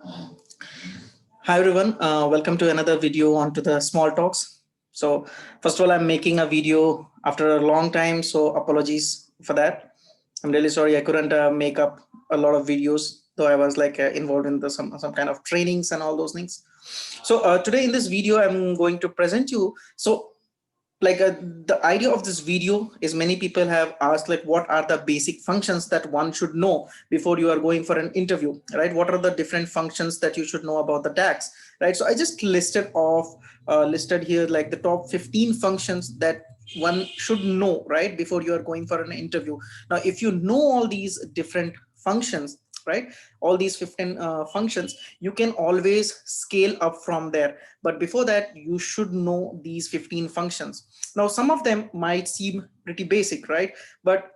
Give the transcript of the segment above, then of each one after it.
Hi everyone, welcome to another video onto the small talks. So first of all, I'm making a video after a long time, so apologies for that. I'm really sorry I couldn't make up a lot of videos, though I was like involved in some kind of trainings and all those things. So today in this video, I'm going to present you. So the idea of this video is many people have asked like what are the basic functions that one should know before you are going for an interview, right? What are the different functions that you should know about the DAX, right? So I just listed here like the top 15 functions that one should know right before you are going for an interview. Now if you know all these different functions, right, all these 15 functions, you can always scale up from there. But before that, you should know these 15 functions. Now some of them might seem pretty basic, right? But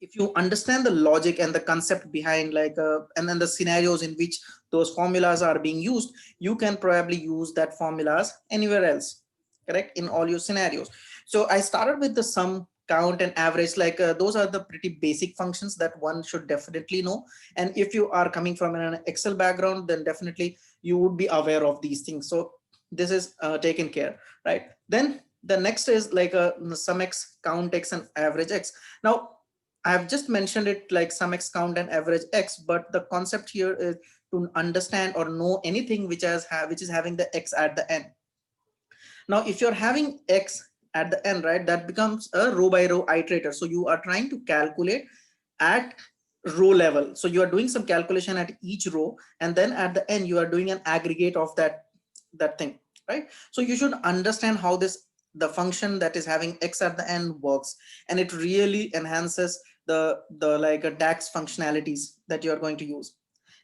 if you understand the logic and the concept behind and then the scenarios in which those formulas are being used, you can probably use that formulas anywhere else, correct, in all your scenarios. So I started with the sum, count and average. Those are the pretty basic functions that one should definitely know. And if you are coming from an Excel background, then definitely you would be aware of these things. So this is taken care, right? Then the next is sum x, count x and average x. Now I have just mentioned it like sum x, count and average x, but the concept here is to understand or know anything which which is having the x at the end. Now, if you're having x at the end, right, that becomes a row by row iterator. So you are trying to calculate at row level. So you are doing some calculation at each row, and then at the end you are doing an aggregate of that thing, right? So you should understand how the function that is having x at the end works, and it really enhances the like a DAX functionalities that you are going to use.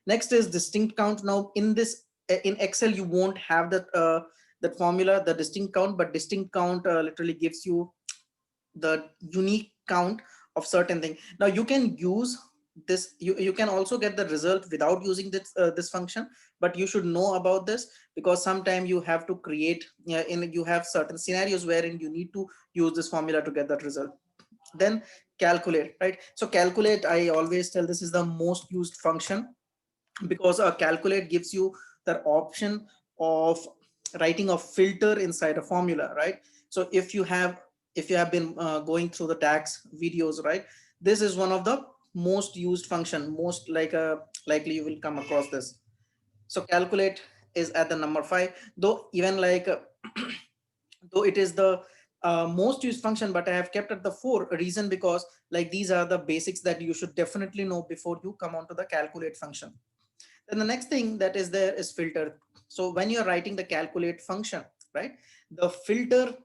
Next is distinct count. Now in Excel you won't have that formula, the distinct count, but distinct count literally gives you the unique count of certain thing. Now you can use this, you can also get the result without using this function, but you should know about this because sometimes you have to create, you have certain scenarios wherein you need to use this formula to get that result. Then calculate, right? So calculate, I always tell this is the most used function because a calculate gives you the option of writing a filter inside a formula, right? So if you have been going through the DAX videos, right, this is one of the most used function, most likely you will come across this. So calculate is at the number 5, though even though it is the most used function, but I have kept at the 4 reason because like these are the basics that you should definitely know before you come on to the calculate function. Then the next thing that is there is filter. So when you're writing the calculate function, right, the filter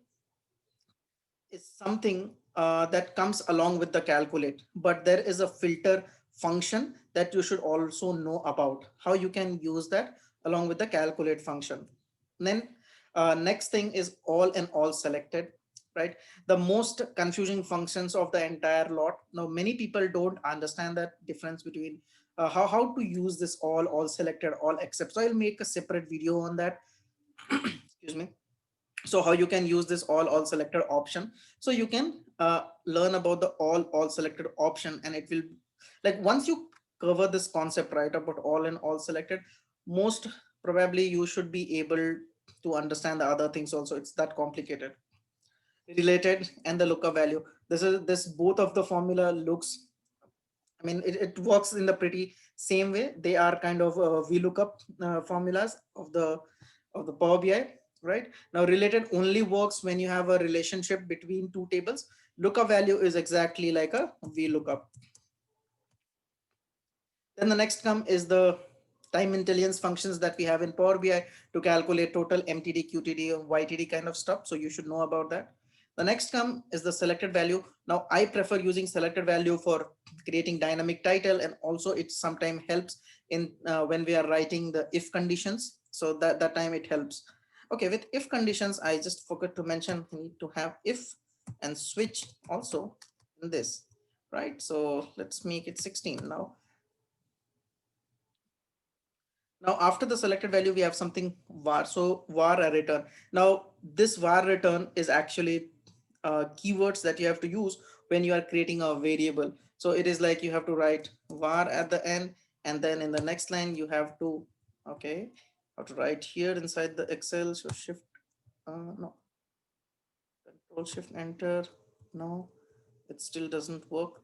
is something that comes along with the calculate, but there is a filter function that you should also know about how you can use that along with the calculate function. Then next thing is all and all selected, right? The most confusing functions of the entire lot. Now many people don't understand that difference between how to use this all selected, all except. So I'll make a separate video on that. Excuse me. So how you can use this all selected option, so you can learn about the all selected option, and it will, like, once you cover this concept right about all and all selected, most probably you should be able to understand the other things also. It's that complicated. Related and the lookup value, this both of the formula looks, I mean, it works in the pretty same way. They are kind of VLOOKUP formulas of the Power BI, right? Now, related only works when you have a relationship between two tables. Lookup value is exactly like a VLOOKUP. Then the next come is the time intelligence functions that we have in Power BI to calculate total MTD, QTD, YTD kind of stuff. So you should know about that. The next come is the selected value. Now I prefer using selected value for creating dynamic title, and also it sometimes helps in when we are writing the if conditions. So that time it helps. Okay, with if conditions, I just forgot to mention we need to have if and switch also in this, right? So let's make it 16 now. Now, after the selected value, we have something var. So var a return. Now, this var return is actually keywords that you have to use when you are creating a variable. So it is like you have to write var at the end, and then in the next line, you have to Okay, how to write here inside the Excel. So shift, no, control shift enter. No, it still doesn't work.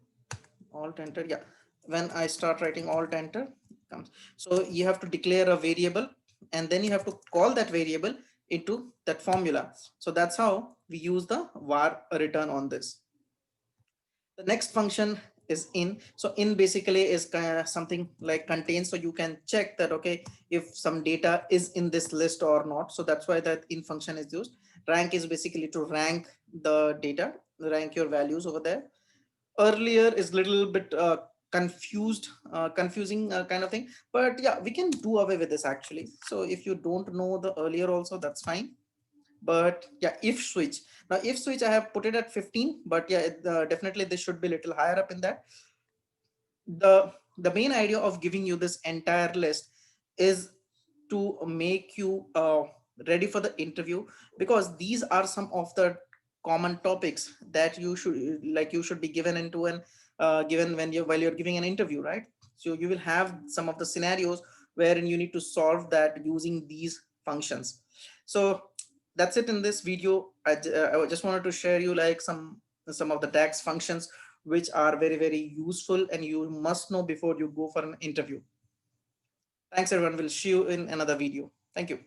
Alt enter. Yeah, when I start writing alt enter comes. So you have to declare a variable and then you have to call that variable into that formula. So that's how we use the var return on this. The next function is in. So in basically is kind of something like contains, so you can check that okay if some data is in this list or not. So that's why that in function is used. Rank is basically to rank the data, rank your values over there. Earlier is little bit confusing kind of thing, but yeah, we can do away with this actually. So if you don't know the earlier also, that's fine. But yeah, if switch, now if switch I have put it at 15, but yeah, definitely this should be a little higher up in that. The main idea of giving you this entire list is to make you ready for the interview, because these are some of the common topics that you should be given into an given when you while you're giving an interview, right? So you will have some of the scenarios wherein you need to solve that using these functions. So that's it in this video. I just wanted to share you like some of the DAX functions which are very, very useful and you must know before you go for an interview. Thanks everyone. We'll see you in another video. Thank you.